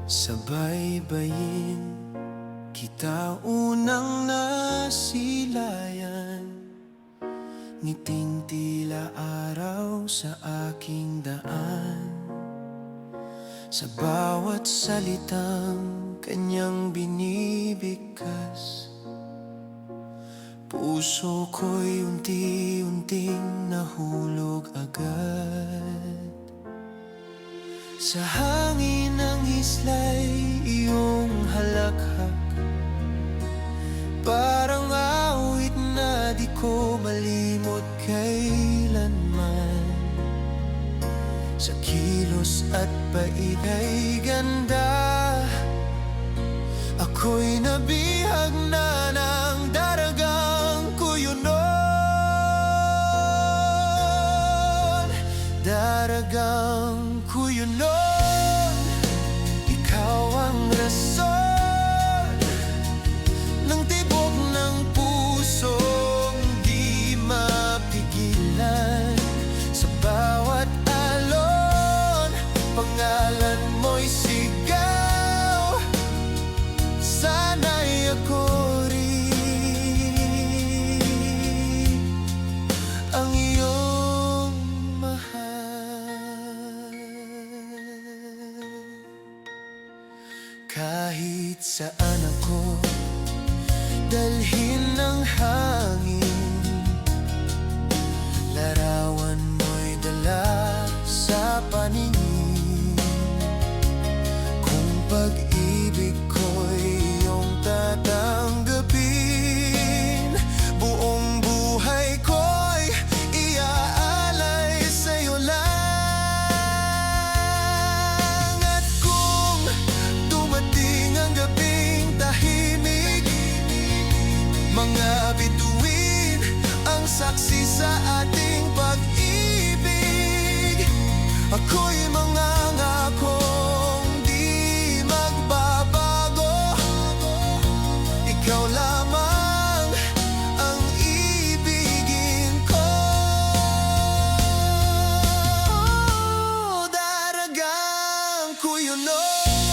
Sabay-bayin kita unang nasilayan, ngiting tila araw sa aking daan. Sa bawat salitang kanyang binibigkas, puso ko'y unti-unting nahulog agad. Sa hangin ng isla'y iyong halakhak, parang awit na di ko malimot kailanman. Sa kilos at pait ay ganda, ako'y nabihag na ng daragang kuyonon. Daragang kuyonon, ikaw ang rason ng tibok ng pusong di mapigilan. Sa bawat alon, pangalan mo'y sigaw, sana'y ako rin ang iyong mahal. Kahit saan ako dalhin ng hangin, larawan mo'y dala sa paningin. Kung pag-ibig ko'y iyong tatanggapin, buong buhay ko'y iaalay sa'yo lang. At kung dumating ang gabing tahimik, mga bituin ang saksi sa ating pag-ibig, ako'y mangangakong di magbabago. Ikaw lamang ang ibigin ko. Daragang kuyonon,